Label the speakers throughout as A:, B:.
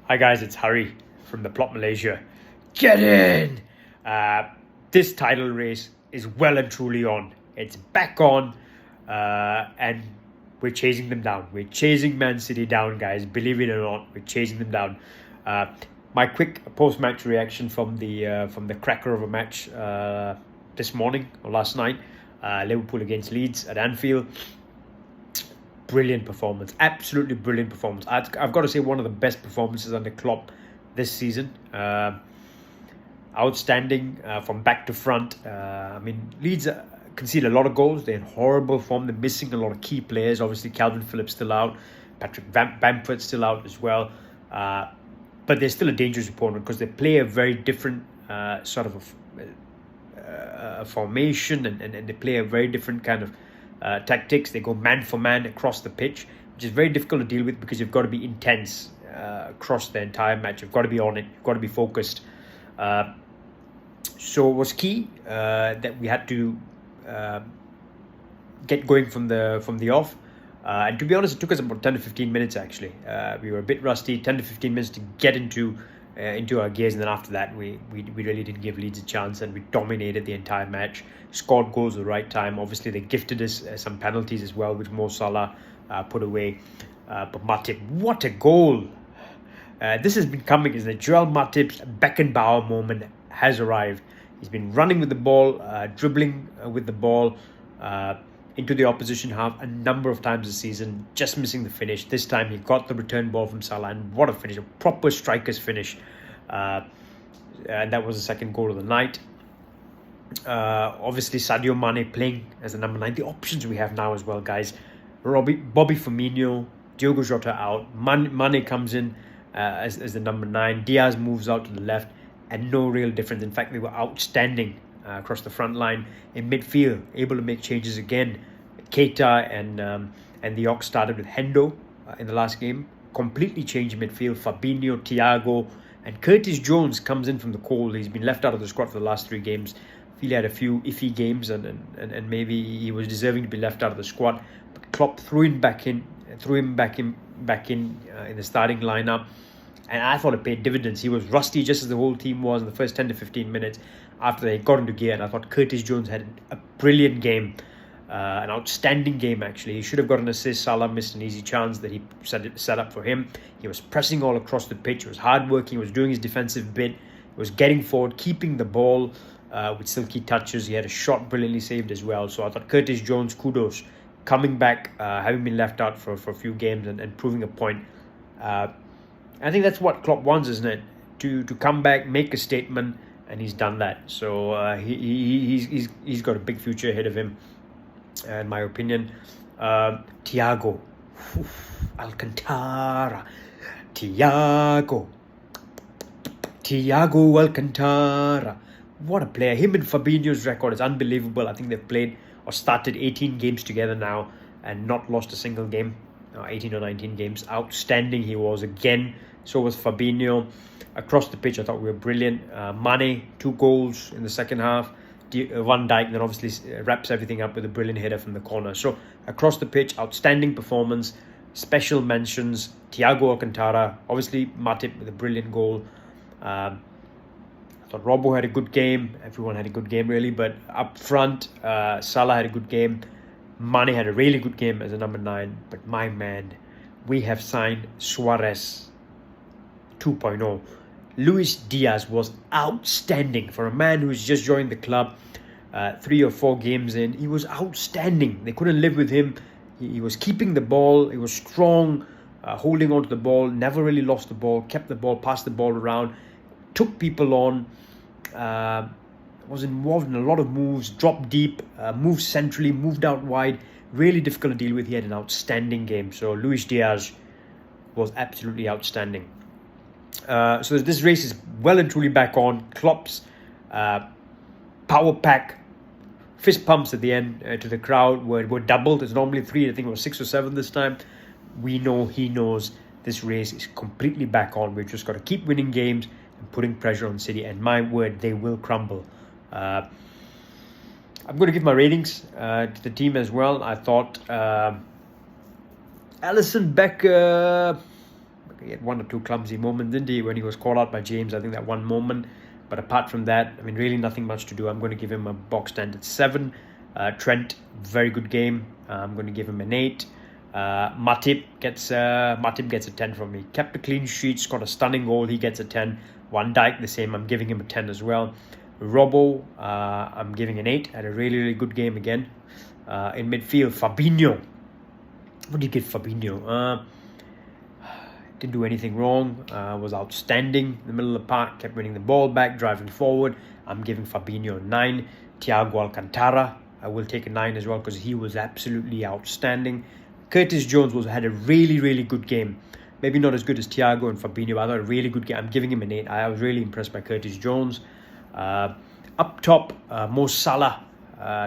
A: Hi guys, it's Hari from the Plot Malaysia. Get in! This title race is well and truly on. It's back on, and we're chasing them down. We're chasing Man City down, guys. Believe it or not, we're chasing them down. My quick post-match reaction from the cracker of a match this morning or last night, Liverpool against Leeds at Anfield. Brilliant performance, absolutely brilliant performance. I've got to say, one of the best performances under Klopp this season. Outstanding from back to front. Leeds concede a lot of goals. They're in horrible form. They're missing a lot of key players. Obviously, Calvin Phillips still out. Patrick Bamford's still out as well. But they're still a dangerous opponent because they play a very different sort of a formation, and they play a very different kind of tactics. They go man for man across the pitch, which is very difficult to deal with because you've got to be intense across the entire match. You've got to be on it. You've got to be focused. So it was key that we had to get going from the off. And to be honest, it took us about 10 to 15 minutes actually. We were a bit rusty. 10 to 15 minutes to get into our gears, and then after that we really didn't give Leeds a chance, and we dominated the entire match. Scored goals at the right time. Obviously they gifted us some penalties as well, which Mo Salah put away. But Matip, what a goal! This has been coming, isn't it? Joel Matip's Beckenbauer moment has arrived. He's been running with the ball, dribbling with the ball into the opposition half a number of times this season, just missing the finish. This time he got the return ball from Salah, and what a finish, a proper striker's finish. And that was the second goal of the night. Obviously Sadio Mane playing as the number 9. The options we have now as well, guys. Bobby Firmino, Diogo Jota out. Mane comes in as the number 9. Diaz moves out to the left, and no real difference. In fact, they were outstanding across the front line. In midfield, able to make changes again. Keita and the Ox started with Hendo in the last game. Completely changed midfield. Fabinho, Thiago, and Curtis Jones comes in from the cold. He's been left out of the squad for the last 3 games. I feel he had a few iffy games, and maybe he was deserving to be left out of the squad. But Klopp threw him back in the starting lineup, and I thought it paid dividends. He was rusty, just as the whole team was in the first 10 to 15 minutes after they got into gear, and I thought Curtis Jones had a brilliant game, an outstanding game actually. He should have got an assist. Salah missed an easy chance that he set up for him. He was pressing all across the pitch. He was hardworking. He was doing his defensive bit. He was getting forward, keeping the ball with silky touches. He had a shot brilliantly saved as well. So I thought Curtis Jones, kudos, coming back, having been left out for a few games and proving a point. I think that's what Klopp wants, isn't it? To come back, make a statement, and he's done that. So he's got a big future ahead of him, in my opinion. Thiago Alcantara, Thiago Alcantara. What a player. Him and Fabinho's record is unbelievable. I think they've played or started 18 games together now and not lost a single game. 18 or 19 games. Outstanding he was again. So was Fabinho. Across the pitch, I thought we were brilliant. Mane, 2 goals in the second half. Van Dijk then obviously wraps everything up with a brilliant header from the corner. So across the pitch, outstanding performance. Special mentions. Thiago Alcantara. Obviously Matip with a brilliant goal. I thought Robbo had a good game. Everyone had a good game really. But up front, Salah had a good game. Mane had a really good game as a number 9. But my man, we have signed Suarez 2.0. Luis Diaz was outstanding for a man who's just joined the club 3 or 4 games in. He was outstanding. They couldn't live with him. He was keeping the ball. He was strong, holding on to the ball, never really lost the ball, kept the ball, passed the ball around, took people on, was involved in a lot of moves, dropped deep, moved centrally, moved out wide. Really difficult to deal with. He had an outstanding game. So Luis Diaz was absolutely outstanding. So this race is well and truly back on. Klopp's power pack, fist pumps at the end to the crowd were doubled. It's normally 3, I think it was 6 or 7 this time. We know he knows this race is completely back on. We've just got to keep winning games and putting pressure on City, and my word, they will crumble. I'm going to give my ratings to the team as well. I thought Alison Beck he had one or two clumsy moments, didn't he, when he was called out by James? I think that one moment. But apart from that, I mean, really nothing much to do. I'm going to give him a box standard 7. Trent, very good game. I'm going to give him an 8. Matip gets a 10 from me. Kept a clean sheet, scored a stunning goal. He gets a 10. Van Dijk the same. I'm giving him a 10 as well. Robbo, I'm giving an 8. Had a really, really good game again. In midfield, Fabinho. What did you give Fabinho? Didn't do anything wrong. Was outstanding in the middle of the park. Kept winning the ball back, driving forward. I'm giving Fabinho a 9. Thiago Alcantara, I will take a 9 as well because he was absolutely outstanding. Curtis Jones had a really, really good game. Maybe not as good as Thiago and Fabinho, but I thought a really good game. I'm giving him an 8. I was really impressed by Curtis Jones. Up top, Mo Salah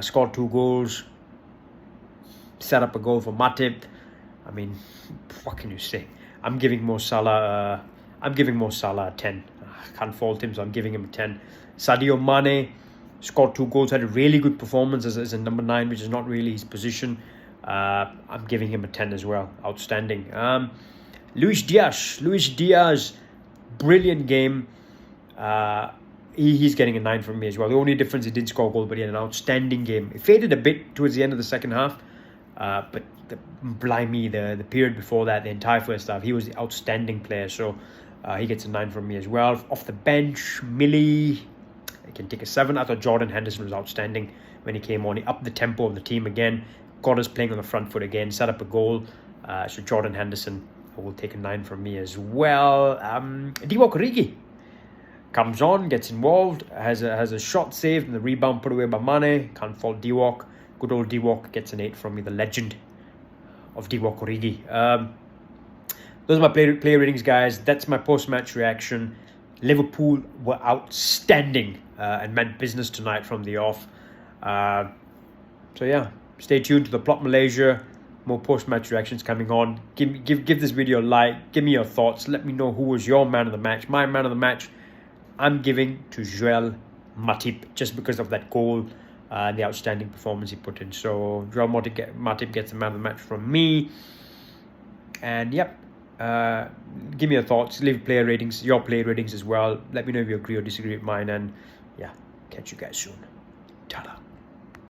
A: scored 2 goals. Set up a goal for Matip. I mean, what can you say? I'm giving Mo Salah a 10. I can't fault him, so I'm giving him a 10. Sadio Mane scored 2 goals, had a really good performance as a number 9, which is not really his position. I'm giving him a 10 as well. Outstanding. Luis Diaz, brilliant game. He's getting a 9 from me as well. The only difference, he didn't score a goal, but he had an outstanding game. It faded a bit towards the end of the second half, but the period before that, the entire first half, he was the outstanding player. So he gets a 9 from me as well. Off the bench, Millie, I can take a 7. I thought Jordan Henderson was outstanding when he came on. He upped the tempo of the team again. Got us playing on the front foot again. Set up a goal. So Jordan Henderson will take a 9 from me as well. Divock Origi comes on, gets involved, has a shot saved and the rebound put away by Mane. Can't fault Divock. Good old Divock gets an 8 from me. The legend of Divock Origi. Those are my player ratings, guys. That's my post-match reaction. Liverpool were outstanding and meant business tonight from the off. So yeah, stay tuned to the Plot Malaysia. More post-match reactions coming on. Give this video a like. Give me your thoughts. Let me know who was your man of the match. My man of the match, I'm giving to Joel Matip just because of that goal. The outstanding performance he put in. So Joel Matip gets the man of the match from me. And yep, give me your thoughts. Leave player ratings, your player ratings as well. Let me know if you agree or disagree with mine. And yeah, catch you guys soon. Ta-da.